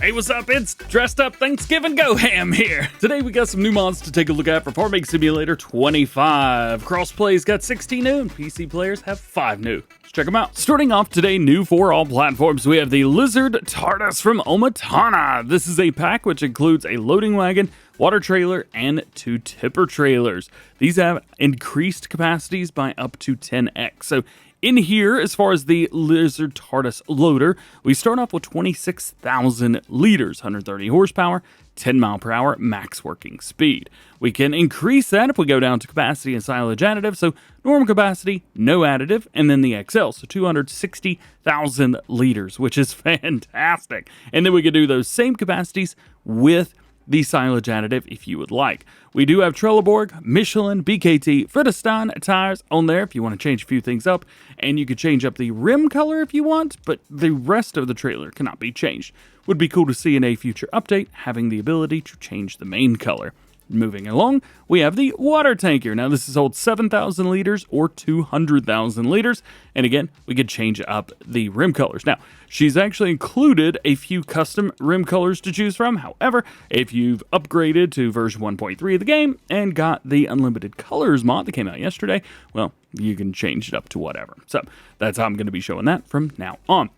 Hey, what's up? It's Dressed Up Thanksgiving GoHam here. Today we got some new mods to take a look at for Farming Simulator 25. Crossplay's got 16 new and PC players have 5 new. Let's check them out. Starting off today, new for all platforms, we have the Lizard Tardis from Omatana. This is a pack which includes a loading wagon, water trailer, and 2 tipper trailers. These have increased capacities by up to 10x. So in here, as far as the Lizard Tardis loader, we start off with 26,000 liters, 130 horsepower, 10 mile per hour max working speed. We can increase that if we go down to capacity and silage additive. So normal capacity, no additive, and then the XL, so 260,000 liters, which is fantastic. And then we can do those same capacities with the silage additive if you would like. We do have Trelleborg, Michelin, BKT, Vredestein tires on there if you want to change a few things up, and you could change up the rim color if you want, but the rest of the trailer cannot be changed. Would be cool to see in a future update having the ability to change the main color. Moving along, we have the water tanker. Now this is holds 7,000 liters or 200,000 liters. And again, we could change up the rim colors. Now, she's actually included a few custom rim colors to choose from. However, if you've upgraded to version 1.3 of the game and got the Unlimited Colors mod that came out yesterday, well, you can change it up to whatever. So that's how I'm going to be showing that from now on.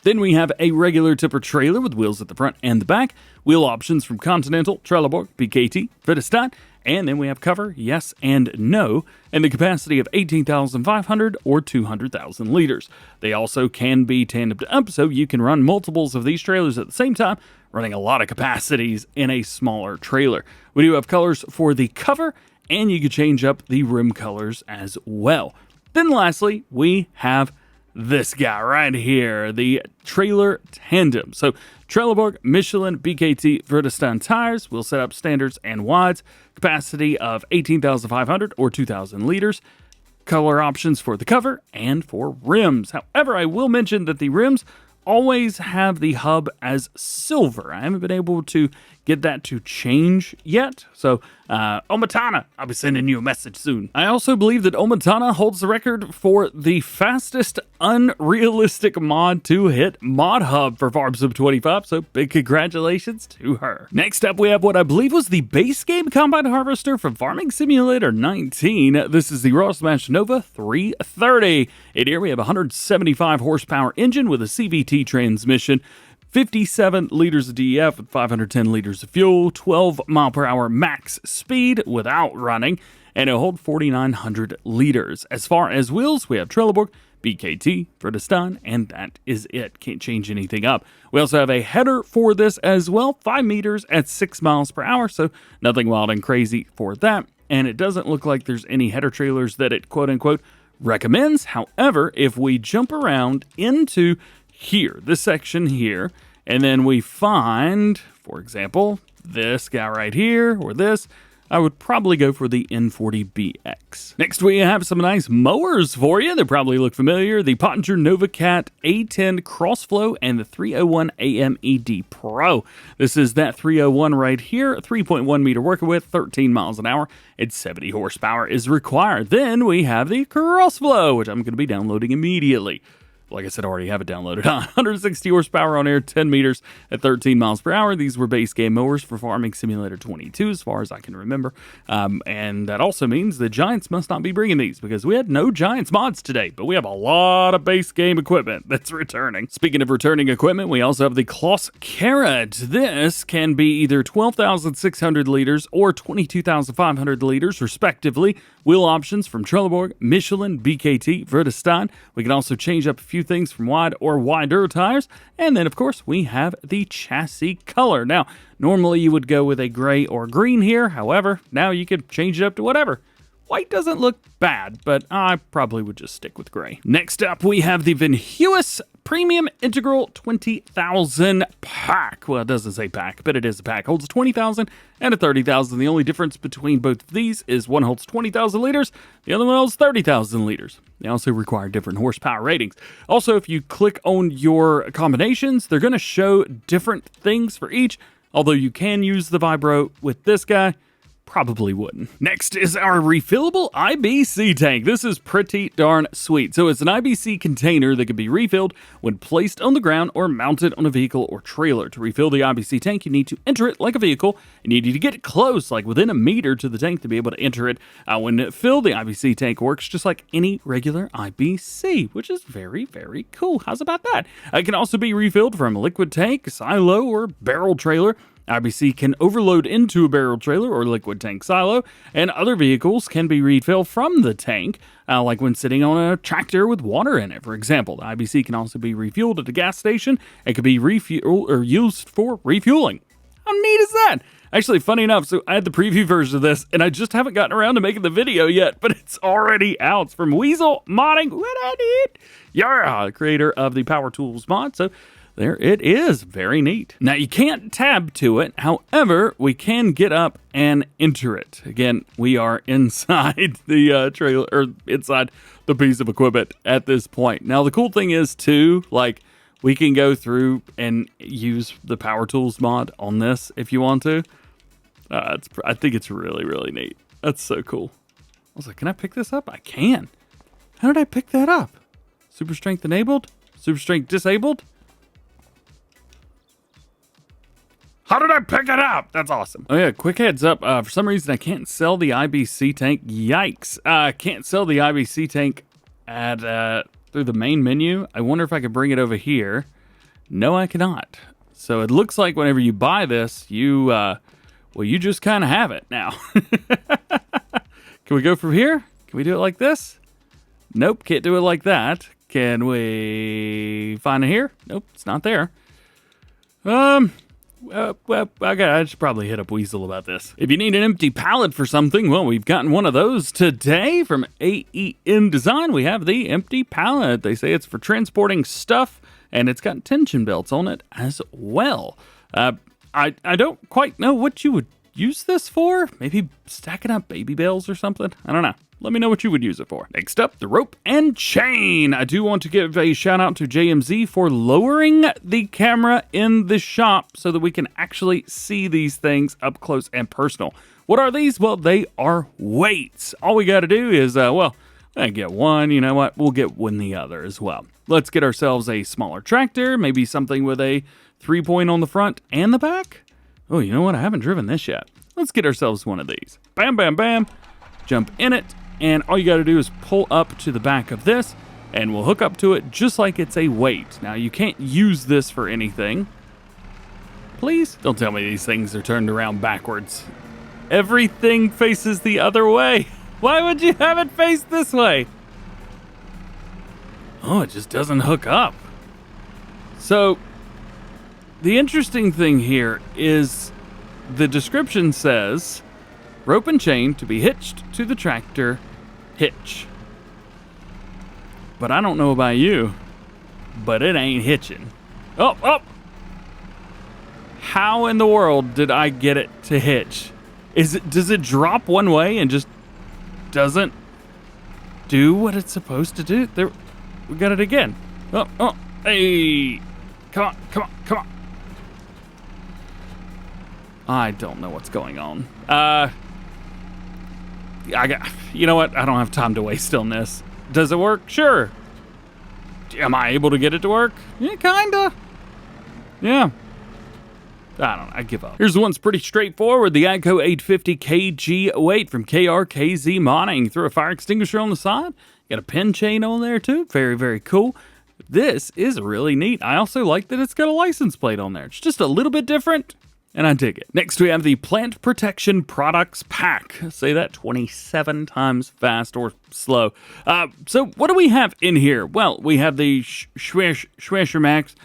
Then we have a regular tipper trailer with wheels at the front and the back, wheel options from Continental, Trelleborg, BKT, Vredestein, and then we have cover, yes and no, and the capacity of 18,500 or 200,000 liters. They also can be tandemed up, so you can run multiples of these trailers at the same time, running a lot of capacities in a smaller trailer. We do have colors for the cover, and you can change up the rim colors as well. Then lastly, we have this guy right here, the trailer tandem. So Trelleborg, Michelin, BKT, Vredestein tires will set up standards and wides, capacity of 18,500 or 2,000 liters, color options for the cover and for rims. However, I will mention that the rims always have the hub as silver. I haven't been able to get that to change yet. So, Omatana, I'll be sending you a message soon. I also believe that Omatana holds the record for the fastest unrealistic mod to hit Mod Hub for FarmSim 25, so big congratulations to her. Next up, we have what I believe was the base game combine harvester from Farming Simulator 19. This is the Rostselmash Nova 330. In here, we have a 175 horsepower engine with a CVT transmission, 57 liters of DEF with 510 liters of fuel, 12 mile per hour max speed without running, and it'll hold 4,900 liters. As far as wheels, we have Trelleborg, BKT, Vredestein, and that is it. Can't change anything up. We also have a header for this as well, 5 meters at 6 miles per hour, so nothing wild and crazy for that. And it doesn't look like there's any header trailers that it quote-unquote recommends. However, if we jump around into here, this section here, and then we find, for example, this guy right here, or this, I would probably go for the N40BX. Next, we have some nice mowers for you. They probably look familiar. The Pöttinger Novacat A10 Crossflow and the 301 AMED Pro. This is that 301 right here, 3.1 meter working width, 13 miles an hour, and 70 horsepower is required. Then we have the Crossflow, which I'm going to be downloading immediately. Like I said, I already have it downloaded on 160 horsepower on air, 10 meters at 13 miles per hour. These were base game mowers for Farming Simulator 22, as far as I can remember. And that also means the Giants must not be bringing these because we had no Giants mods today, but we have a lot of base game equipment that's returning. Speaking of returning equipment, we also have the Claas Carat. This can be either 12,600 liters or 22,500 liters, respectively. Wheel options from Trelleborg, Michelin, BKT, Vredestein. We can also change up a few things from wide or wider tires. And then, of course, we have the chassis color. Now, normally you would go with a gray or green here. However, now you can change it up to whatever. White doesn't look bad, but I probably would just stick with gray. Next up, we have the Veenhuis Premium Integral 20,000 pack. Well, it doesn't say pack, but it is a pack. Holds 20,000 and a 30,000. The only difference between both of these is one holds 20,000 liters, the other one holds 30,000 liters. They also require different horsepower ratings. Also, if you click on your combinations, they're going to show different things for each, although you can use the Vibro with this guy. probably wouldn't. Next is our refillable IBC tank. This is pretty darn sweet. So it's an IBC container that can be refilled when placed on the ground or mounted on a vehicle or trailer. To refill the IBC tank, you need to enter it like a vehicle, and you need to get close, like within a meter to the tank to be able to enter it. When filled, the IBC tank works just like any regular IBC, which is very, very cool. How's about that? It can also be refilled from a liquid tank, silo, or barrel trailer. IBC can overload into a barrel trailer or liquid tank silo, and other vehicles can be refilled from the tank, like when sitting on a tractor with water in it, for example. The IBC can also be refueled at a gas station and can be used for refueling. How neat is that? Actually, funny enough, so I had the preview version of this, and I just haven't gotten around to making the video yet, but it's already out. It's from Weasel Modding. What I need? Yeah, creator of the Power Tools mod. So there it is. Very neat. Now, you can't tab to it. However, we can get up and enter it. Again, we are inside the trailer, or inside the piece of equipment at this point. Now, the cool thing is, too, like, we can go through and use the Power Tools mod on this if you want to. I think it's really, really neat. That's so cool. I was like, can I pick this up? I can. How did I pick that up? Super strength enabled? Super strength disabled? How did I pick it up? That's awesome. Oh yeah, quick heads up. For some reason, I can't sell the IBC tank. Yikes. I can't sell the IBC tank at through the main menu. I wonder if I could bring it over here. No, I cannot. So it looks like whenever you buy this, you, well, you just kind of have it now. Can we go from here? Can we do it like this? Nope, can't do it like that. Can we find it here? Nope, it's not there. Well, I should probably hit up Weasel about this. If you need an empty pallet for something, well, we've gotten one of those today from AEN Design. We have the empty pallet. They say it's for transporting stuff, and it's got tension belts on it as well. I don't quite know what you would use this for. Maybe stacking up baby bales or something? I don't know. Let me know what you would use it for. Next up, the rope and chain. I do want to give a shout out to JMZ for lowering the camera in the shop so that we can actually see these things up close and personal. What are these? Well, they are weights. All we got to do is, I get one. You know what? We'll get one the other as well. Let's get ourselves a smaller tractor, maybe something with a 3-point on the front and the back. Oh, you know what? I haven't driven this yet. Let's get ourselves one of these. Bam, bam, bam. Jump in it. And all you got to do is pull up to the back of this, and we'll hook up to it just like it's a weight. Now, you can't use this for anything. Please don't tell me these things are turned around backwards. Everything faces the other way. Why would you have it face this way? Oh, it just doesn't hook up. So, the interesting thing here is the description says, rope and chain to be hitched to the tractor hitch. But I don't know about you, but it ain't hitching. Oh! How in the world did I get it to hitch? Does it drop one way and just doesn't do what it's supposed to do? There, we got it again. Oh, hey, come on. I don't know what's going on. You know what? I don't have time to waste on this. Does it work? Sure. Am I able to get it to work? Yeah, kinda. Yeah. I don't know. I give up. Here's the one's pretty straightforward. The AGCO 850 kg weight from KRKZ Modding. Throw a fire extinguisher on the side. Got a pin chain on there too. Very, very cool. This is really neat. I also like that it's got a license plate on there. It's just a little bit different, and I dig it. Next, we have the Plant Protection Products Pack. Say that 27 times fast or slow. So what do we have in here? Well, we have the Schwasher Max.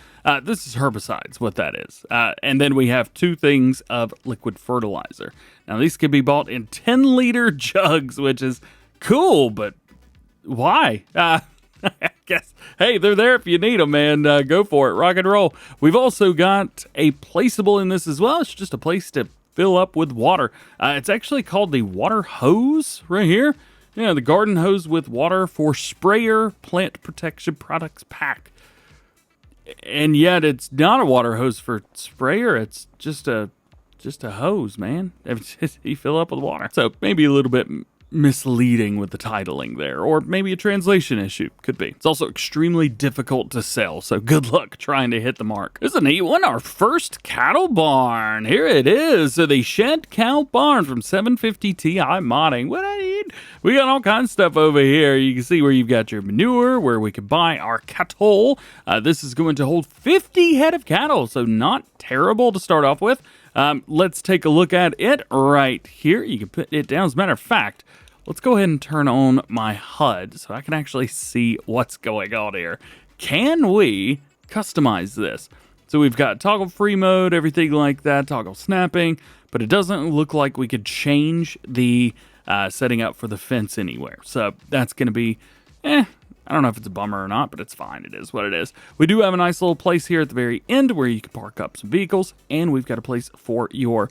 This is herbicides, what that is. And then we have 2 things of liquid fertilizer. Now, these can be bought in 10-liter jugs, which is cool, but why? I guess, hey, they're there if you need them, man. Go for it. Rock and roll. We've also got a placeable in this as well. It's just a place to fill up with water. It's actually called the water hose right here. Yeah, the garden hose with water for sprayer plant protection products pack. And yet it's not a water hose for sprayer. It's just a just a hose, man. You fill up with water. So maybe a little bit misleading with the titling there, or maybe a translation issue. Could be. It's also extremely difficult to sell, so good luck trying to hit the mark. This is a neat one. Our first cattle barn. Here it is. So the Shed Cow Barn from 750 Ti modding. What I need? We got all kinds of stuff over here. You can see where you've got your manure, where we can buy our cattle. This is going to hold 50 head of cattle, so not terrible to start off with. Let's take a look at it right here. You can put it down. As a matter of fact, let's go ahead and turn on my HUD so I can actually see what's going on here. Can we customize this? So we've got toggle free mode, everything like that, toggle snapping, but it doesn't look like we could change the setting up for the fence anywhere. So that's going to be, I don't know if it's a bummer or not, but it's fine. It is what it is. We do have a nice little place here at the very end where you can park up some vehicles, and we've got a place for your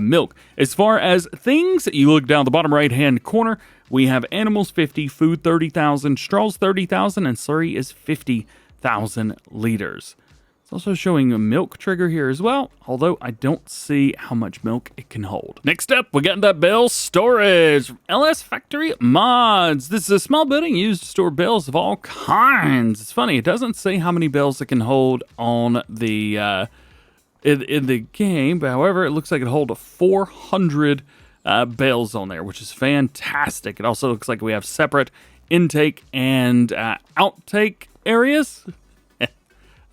milk. As far as things, you look down the bottom right-hand corner, we have animals 50, food 30,000, straws 30,000, and slurry is 50,000 liters. It's also showing a milk trigger here as well, although I don't see how much milk it can hold. Next up, we got that Bale Storage LS Factory Mods. This is a small building used to store bales of all kinds. It's funny, it doesn't say how many bales it can hold on the in the game, but however, it looks like it holds 400 bales on there, which is fantastic. It also looks like we have separate intake and outtake areas.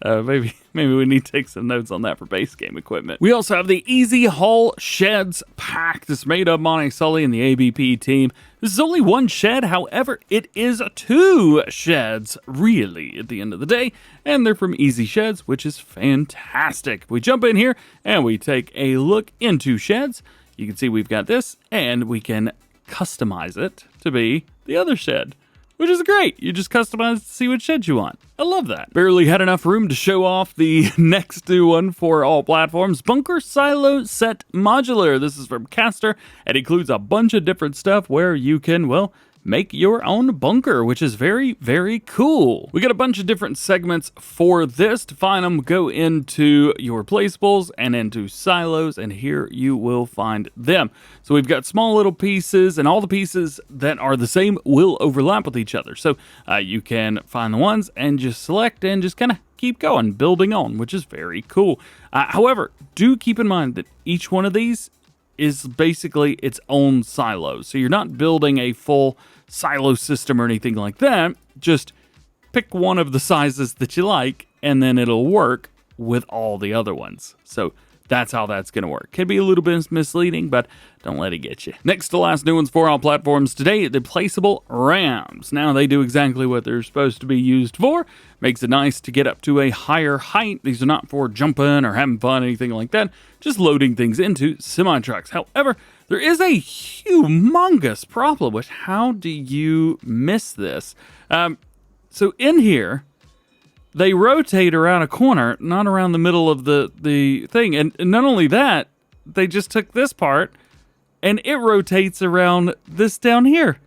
Maybe we need to take some notes on that for base game equipment. We also have the Easy Haul Sheds pack. This is made up Monty Sully and the ABP team. This is only one shed, however, it is 2 sheds, really, at the end of the day. And they're from Easy Sheds, which is fantastic. We jump in here and we take a look into sheds. You can see we've got this, and we can customize it to be the other shed, which is great. You just customize to see what shed you want. I love that. Barely had enough room to show off the next new one for all platforms. Bunker Silo Set Modular. This is from Caster. It includes a bunch of different stuff where you can, well, make your own bunker, which is very, very cool. We got a bunch of different segments for this. To find them, go into your placeables and into silos, and here you will find them. So we've got small little pieces, and all the pieces that are the same will overlap with each other. So you can find the ones and just select and just kind of keep going, building on, which is very cool. However, do keep in mind that each one of these is basically its own silo. So you're not building a full silo system or anything like that. Just pick one of the sizes that you like, and then it'll work with all the other ones. So that's how that's going to work. Could be a little bit misleading, but don't let it get you. Next to last new ones for all platforms today, the Placeable Ramps. Now they do exactly what they're supposed to be used for. Makes it nice to get up to a higher height. These are not for jumping or having fun, anything like that. Just loading things into semi-trucks. However, there is a humongous problem with how do you miss this? So in here, they rotate around a corner, not around the middle of the thing. And not only that, they just took this part and it rotates around this down here.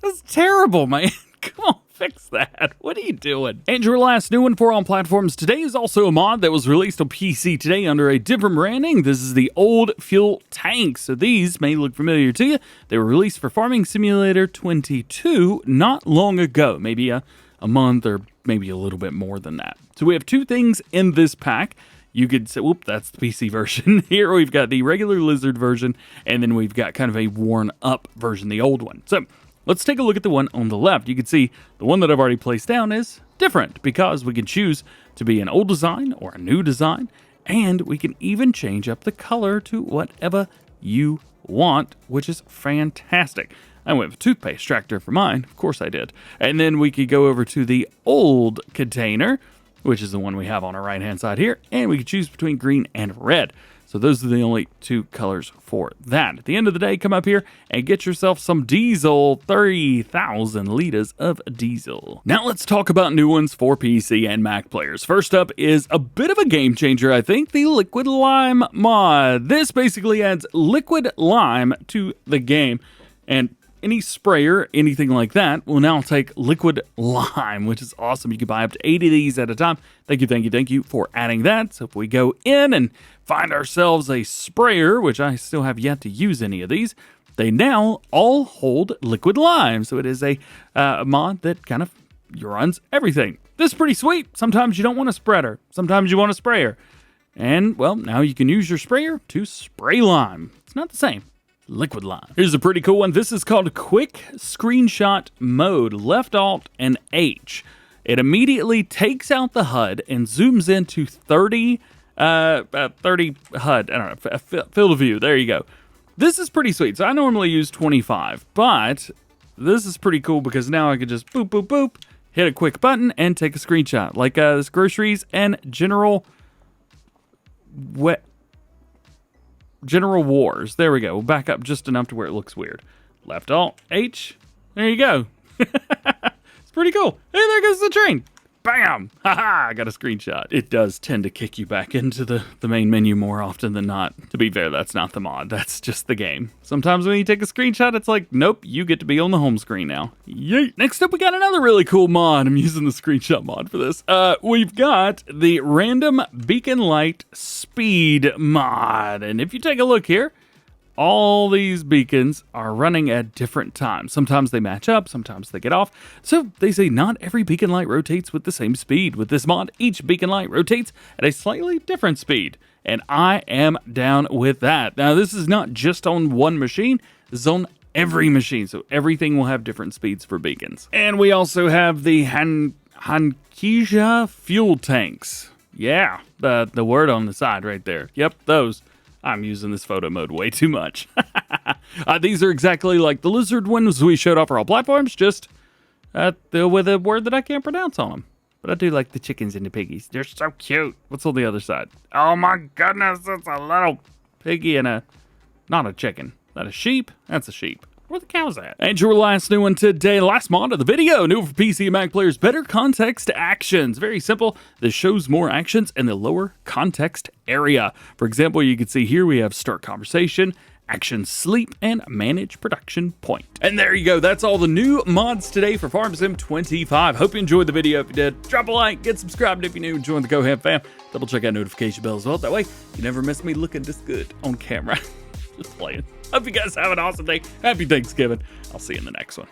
That's terrible, man. Come on, fix that. What are you doing? And your last new one for all platforms today is also a mod that was released on PC today under a different branding. This is the Old Fuel Tank. So these may look familiar to you. They were released for Farming Simulator 22 not long ago, maybe a month or maybe a little bit more than that. So we have 2 things in this pack. You could say, whoop, that's the PC version. Here we've got the regular Lizard version, and then we've got kind of a worn up version, the old one. So let's take a look at the one on the left. You can see the one that I've already placed down is different because we can choose to be an old design or a new design, and we can even change up the color to whatever you want, which is fantastic. I went with toothpaste extractor for mine. Of course I did. And then we could go over to the old container, which is the one we have on our right-hand side here, and we could choose between green and red. So those are the only 2 colors for that. At the end of the day, come up here and get yourself some diesel, 30,000 liters of diesel. Now let's talk about new ones for PC and Mac players. First up is a bit of a game changer, I think, the Liquid Lime mod. This basically adds liquid lime to the game, and any sprayer, anything like that, will now take liquid lime, which is awesome. You can buy up to 80 of these at a time. Thank you for adding that. So if we go in and find ourselves a sprayer, which I still have yet to use any of these. They now all hold liquid lime, so it is a mod that kind of runs everything. This is pretty sweet. Sometimes you don't want a spreader. Sometimes you want a sprayer. And, well, now you can use your sprayer to spray lime. It's not the same. Liquid lime. Here's a pretty cool one. This is called Quick Screenshot Mode. Left Alt and H. It immediately takes out the HUD and zooms into 30 HUD. I don't know, field of view. There you go. This is pretty sweet. So I normally use 25, but this is pretty cool because now I can just boop, boop, boop, hit a quick button and take a screenshot. Like this groceries and General Wars. There we go. We'll back up just enough to where it looks weird. Left Alt H. There you go. It's pretty cool. Hey, there goes the train. Bam! Haha, I got a screenshot. It does tend to kick you back into the main menu more often than not. To be fair, that's not the mod. That's just the game. Sometimes when you take a screenshot, it's like, nope, you get to be on the home screen now. Yay! Next up, we got another really cool mod. I'm using the screenshot mod for this. We've got the Random Beacon Light Speed mod. And if you take a look here, all these beacons are running at different times. Sometimes they match up, sometimes they get off. So they say not every beacon light rotates with the same speed. With this mod, each beacon light rotates at a slightly different speed. And I am down with that. Now, this is not just on one machine. This is on every machine. So everything will have different speeds for beacons. And we also have the Hankkija fuel tanks. Yeah, the word on the side right there. Yep, those. I'm using this photo mode way too much. These are exactly like the lizard ones we showed off for all platforms, just with a word that I can't pronounce on them. But I do like the chickens and the piggies. They're so cute. What's on the other side? Oh my goodness, it's a little piggy and not a chicken. Is that a sheep? That's a sheep. Where the cows at? And your last new one today, last mod of the video, new for PC and Mac players, better context actions. Very simple. This shows more actions in the lower context area. For example, you can see here we have start conversation, action sleep, and manage production point. And there you go. That's all the new mods today for Farm Sim 25. Hope you enjoyed the video. If you did, drop a like, get subscribed if you're new, join the DjGoHam fam. Double check that notification bell as well. That way you never miss me looking this good on camera. Just playing. Hope you guys have an awesome day. Happy Thanksgiving. I'll see you in the next one.